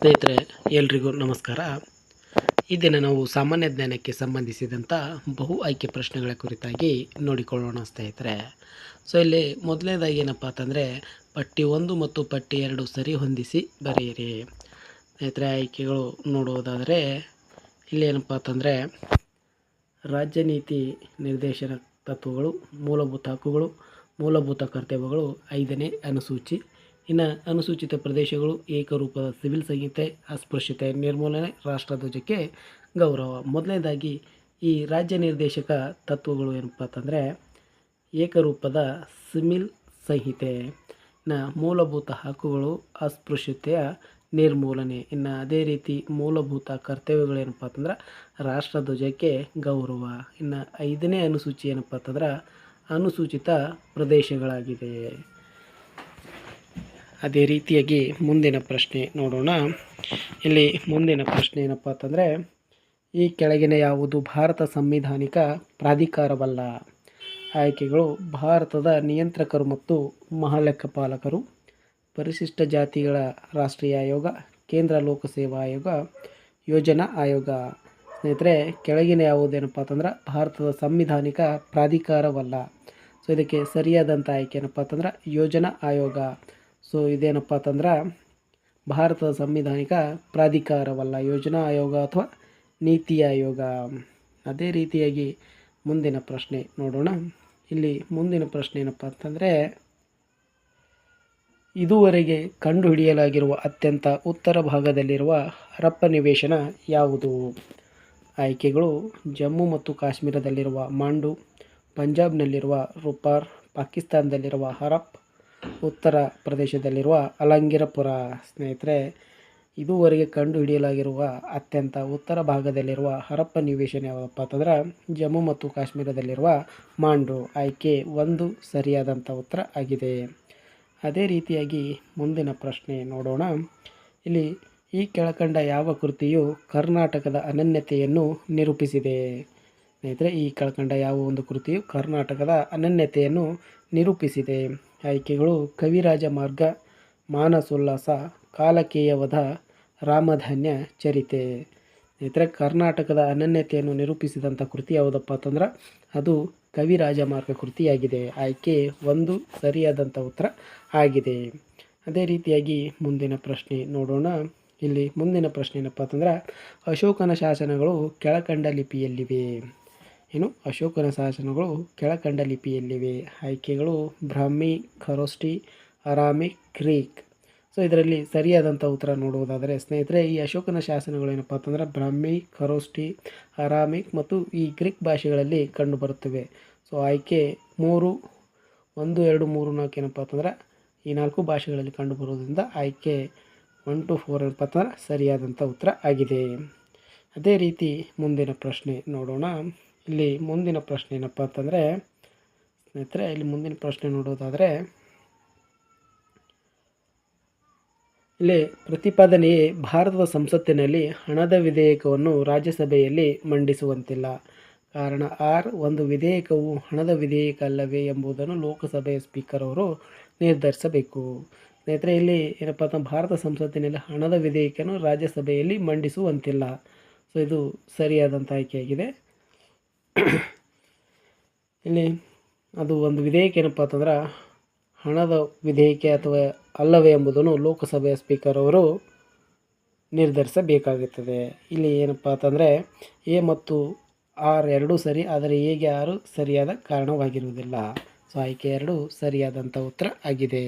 ಸ್ನೇಹಿತರೆ, ಎಲ್ರಿಗೂ ನಮಸ್ಕಾರ. ಈ ದಿನ ನಾವು ಸಾಮಾನ್ಯ ಜ್ಞಾನಕ್ಕೆ ಸಂಬಂಧಿಸಿದಂಥ ಬಹು ಆಯ್ಕೆ ಪ್ರಶ್ನೆಗಳ ಕುರಿತಾಗಿ ನೋಡಿಕೊಳ್ಳೋಣ ಸ್ನೇಹಿತರೆ. ಸೊ ಇಲ್ಲಿ ಮೊದಲನೇದಾಗಿ ಏನಪ್ಪ ಅಂತಂದರೆ, ಪಟ್ಟಿ 1 ಮತ್ತು ಪಟ್ಟಿ 2 ಸರಿ ಹೊಂದಿಸಿ ಬರೆಯಿರಿ. ಸ್ನೇಹಿತರೆ, ಆಯ್ಕೆಗಳು ನೋಡುವುದಾದರೆ ಇಲ್ಲಿ ಏನಪ್ಪ ಅಂತಂದರೆ, ರಾಜ್ಯ ನೀತಿ ನಿರ್ದೇಶನ ತತ್ವಗಳು, ಮೂಲಭೂತ ಹಕ್ಕುಗಳು, ಮೂಲಭೂತ ಕರ್ತವ್ಯಗಳು, 5ನೇ ಅನುಸೂಚಿ. ಇನ್ನು ಅನುಸೂಚಿತ ಪ್ರದೇಶಗಳು, ಏಕರೂಪದ ಸಿವಿಲ್ ಸಂಹಿತೆ, ಅಸ್ಪೃಶ್ಯತೆ ನಿರ್ಮೂಲನೆ, ರಾಷ್ಟ್ರಧ್ವಜಕ್ಕೆ ಗೌರವ. ಮೊದಲನೇದಾಗಿ ಈ ರಾಜ್ಯ ನಿರ್ದೇಶಕ ತತ್ವಗಳು ಏನಪ್ಪ ಅಂತಂದರೆ, ಏಕರೂಪದ ಸಿವಿಲ್ ಸಂಹಿತೆ, ಇನ್ನು ಮೂಲಭೂತ ಹಕ್ಕುಗಳು, ಅಸ್ಪೃಶ್ಯತೆಯ ನಿರ್ಮೂಲನೆ, ಇನ್ನು ಅದೇ ರೀತಿ ಮೂಲಭೂತ ಕರ್ತವ್ಯಗಳೇನಪ್ಪ ಅಂತಂದ್ರೆ ರಾಷ್ಟ್ರಧ್ವಜಕ್ಕೆ ಗೌರವ. ಇನ್ನು 5ನೇ ಅನುಸೂಚಿ ಏನಪ್ಪ ಅಂತಂದ್ರೆ ಅನುಸೂಚಿತ ಪ್ರದೇಶಗಳಾಗಿದೆ. ಅದೇ ರೀತಿಯಾಗಿ ಮುಂದಿನ ಪ್ರಶ್ನೆ ನೋಡೋಣ. ಇಲ್ಲಿ ಮುಂದಿನ ಪ್ರಶ್ನೆ ಏನಪ್ಪ ಅಂತಂದರೆ, ಈ ಕೆಳಗಿನ ಯಾವುದು ಭಾರತ ಸಂವಿಧಾನಿಕ ಪ್ರಾಧಿಕಾರವಲ್ಲ? ಆಯ್ಕೆಗಳು: ಭಾರತದ ನಿಯಂತ್ರಕರು ಮತ್ತು ಮಹಾಲೆಕ್ಕಪಾಲಕರು, ಪರಿಶಿಷ್ಟ ಜಾತಿಗಳ ರಾಷ್ಟ್ರೀಯ ಆಯೋಗ, ಕೇಂದ್ರ ಲೋಕಸೇವಾ ಆಯೋಗ, ಯೋಜನಾ ಆಯೋಗ. ಸ್ನೇಹಿತರೆ, ಕೆಳಗಿನ ಯಾವುದೇನಪ್ಪ ಅಂತಂದ್ರೆ ಭಾರತದ ಸಂವಿಧಾನಿಕ ಪ್ರಾಧಿಕಾರವಲ್ಲ. ಸೊ ಇದಕ್ಕೆ ಸರಿಯಾದಂಥ ಆಯ್ಕೆ ಏನಪ್ಪ ಅಂತಂದ್ರೆ ಯೋಜನಾ ಆಯೋಗ. ಸೊ ಇದೇನಪ್ಪ ಅಂತಂದ್ರೆ ಭಾರತದ ಸಂವಿಧಾನಿಕ ಪ್ರಾಧಿಕಾರವಲ್ಲ, ಯೋಜನಾ ಆಯೋಗ ಅಥವಾ ನೀತಿ ಆಯೋಗ. ಅದೇ ರೀತಿಯಾಗಿ ಮುಂದಿನ ಪ್ರಶ್ನೆ ನೋಡೋಣ. ಇಲ್ಲಿ ಮುಂದಿನ ಪ್ರಶ್ನೆ ಏನಪ್ಪ ಅಂತಂದರೆ, ಇದುವರೆಗೆ ಕಂಡುಹಿಡಿಯಲಾಗಿರುವ ಅತ್ಯಂತ ಉತ್ತರ ಭಾಗದಲ್ಲಿರುವ ಹರಪ್ಪ ನಿವೇಶನ ಯಾವುದು? ಆಯ್ಕೆಗಳು: ಜಮ್ಮು ಮತ್ತು ಕಾಶ್ಮೀರದಲ್ಲಿರುವ ಮಾಂಡು, ಪಂಜಾಬ್ನಲ್ಲಿರುವ ರೂಪಾರ್, ಪಾಕಿಸ್ತಾನದಲ್ಲಿರುವ ಹರಪ್, ಉತ್ತರ ಪ್ರದೇಶದಲ್ಲಿರುವ ಅಲಂಗಿರಪುರ. ಸ್ನೇಹಿತರೆ, ಇದುವರೆಗೆ ಕಂಡುಹಿಡಿಯಲಾಗಿರುವ ಅತ್ಯಂತ ಉತ್ತರ ಭಾಗದಲ್ಲಿರುವ ಹರಪ್ಪ ನಿವೇಶನ ಯಾವುದಪ್ಪ ಅಂತಂದ್ರೆ ಜಮ್ಮು ಮತ್ತು ಕಾಶ್ಮೀರದಲ್ಲಿರುವ ಮಾಂಡು. ಆಯ್ಕೆ 1 ಸರಿಯಾದಂಥ ಉತ್ತರ ಆಗಿದೆ. ಅದೇ ರೀತಿಯಾಗಿ ಮುಂದಿನ ಪ್ರಶ್ನೆ ನೋಡೋಣ. ಇಲ್ಲಿ ಈ ಕೆಳಕಂಡ ಯಾವ ಕೃತಿಯು ಕರ್ನಾಟಕದ ಅನನ್ಯತೆಯನ್ನು ನಿರೂಪಿಸಿದೆ? ಸ್ನೇಹಿತರೆ, ಈ ಕೆಳಕಂಡ ಯಾವ ಒಂದು ಕೃತಿಯು ಕರ್ನಾಟಕದ ಅನನ್ಯತೆಯನ್ನು ನಿರೂಪಿಸಿದೆ? ಆಯ್ಕೆಗಳು: ಕವಿರಾಜ ಮಾರ್ಗ, ಮಾನಸೋಲ್ಲಾಸ, ಕಾಲಕೇಯವಧ, ರಾಮಧಾನ್ಯ ಚರಿತೆ. ಸ್ನೇಹಿತರೆ, ಕರ್ನಾಟಕದ ಅನನ್ಯತೆಯನ್ನು ನಿರೂಪಿಸಿದಂಥ ಕೃತಿ ಯಾವುದಪ್ಪ ಅಂತಂದ್ರೆ ಅದು ಕವಿರಾಜ ಮಾರ್ಗ ಕೃತಿಯಾಗಿದೆ. ಆಯ್ಕೆ 1 ಸರಿಯಾದಂಥ ಉತ್ತರ ಆಗಿದೆ. ಅದೇ ರೀತಿಯಾಗಿ ಮುಂದಿನ ಪ್ರಶ್ನೆ ನೋಡೋಣ. ಇಲ್ಲಿ ಮುಂದಿನ ಪ್ರಶ್ನೆ ಏನಪ್ಪ ಅಂತಂದ್ರೆ, ಅಶೋಕನ ಶಾಸನಗಳು ಕೆಳಕಂಡ ಲಿಪಿಯಲ್ಲಿವೆ. ಏನು ಅಶೋಕನ ಶಾಸನಗಳು ಕೆಳಕಂಡ ಲಿಪಿಯಲ್ಲಿವೆ? ಆಯ್ಕೆಗಳು: ಬ್ರಾಹ್ಮಿ, ಖರೋಷ್ಠಿ, ಅರಾಮಿಕ್, ಗ್ರೀಕ್. ಸೊ ಇದರಲ್ಲಿ ಸರಿಯಾದಂಥ ಉತ್ತರ ನೋಡುವುದಾದರೆ ಸ್ನೇಹಿತರೆ, ಈ ಅಶೋಕನ ಶಾಸನಗಳು ಏನಪ್ಪ ಅಂತಂದ್ರೆ ಬ್ರಾಹ್ಮಿ, ಖರೋಷ್ಠಿ, ಅರಾಮಿಕ್ ಮತ್ತು ಈ ಗ್ರೀಕ್ ಭಾಷೆಗಳಲ್ಲಿ ಕಂಡುಬರುತ್ತವೆ. ಸೊ ಆಯ್ಕೆ 3, 1, 2, 3, 4 ಏನಪ್ಪ ಅಂತಂದ್ರೆ ಈ 4 ಭಾಷೆಗಳಲ್ಲಿ ಕಂಡುಬರುವುದರಿಂದ ಆಯ್ಕೆ 1 to 4 ಏನಪ್ಪ ಅಂತಂದ್ರೆ ಸರಿಯಾದಂಥ ಉತ್ತರ ಆಗಿದೆ. ಅದೇ ರೀತಿ ಮುಂದಿನ ಪ್ರಶ್ನೆ ನೋಡೋಣ. ಇಲ್ಲಿ ಮುಂದಿನ ಪ್ರಶ್ನೆ ಏನಪ್ಪ ಅಂತಂದರೆ ಸ್ನೇಹಿತರೆ, ಇಲ್ಲಿ ಮುಂದಿನ ಪ್ರಶ್ನೆ ನೋಡೋದಾದರೆ ಇಲ್ಲಿ ಪ್ರತಿಪಾದನೆಯೇ ಭಾರತದ ಸಂಸತ್ತಿನಲ್ಲಿ ಹಣದ ವಿಧೇಯಕವನ್ನು ರಾಜ್ಯಸಭೆಯಲ್ಲಿ ಮಂಡಿಸುವಂತಿಲ್ಲ. ಕಾರಣ ಒಂದು ವಿಧೇಯಕವು ಹಣದ ವಿಧೇಯಕ ಅಲ್ಲವೇ ಎಂಬುದನ್ನು ಲೋಕಸಭೆಯ ಸ್ಪೀಕರ್ ಅವರು ನಿರ್ಧರಿಸಬೇಕು. ಸ್ನೇಹಿತರೆ, ಇಲ್ಲಿ ಏನಪ್ಪ ಅಂತ ಭಾರತ ಸಂಸತ್ತಿನಲ್ಲಿ ಹಣದ ವಿಧೇಯಕವನ್ನು ರಾಜ್ಯಸಭೆಯಲ್ಲಿ ಮಂಡಿಸುವಂತಿಲ್ಲ. ಸೊ ಇದು ಸರಿಯಾದಂಥ ಆಯ್ಕೆಯಾಗಿದೆ. ಇಲ್ಲಿ ಅದು ಒಂದು ವಿಧೇಯಕ ಏನಪ್ಪ ಅಂತಂದ್ರೆ ಹಣದ ವಿಧೇಯಕ ಅಥವಾ ಅಲ್ಲವೇ ಎಂಬುದನ್ನು ಲೋಕಸಭೆಯ ಸ್ಪೀಕರ್ ಅವರು ನಿರ್ಧರಿಸಬೇಕಾಗುತ್ತದೆ. ಇಲ್ಲಿ ಏನಪ್ಪ ಅಂತಂದರೆ ಎ ಮತ್ತು ಆರ್ ಎರಡೂ ಸರಿ, ಆದರೆ ಎಗೆ 6 ಸರಿಯಾದ ಕಾರಣವಾಗಿರುವುದಿಲ್ಲ. ಸೊ ಆಯ್ಕೆ 2 ಸರಿಯಾದಂಥ ಉತ್ತರ ಆಗಿದೆ.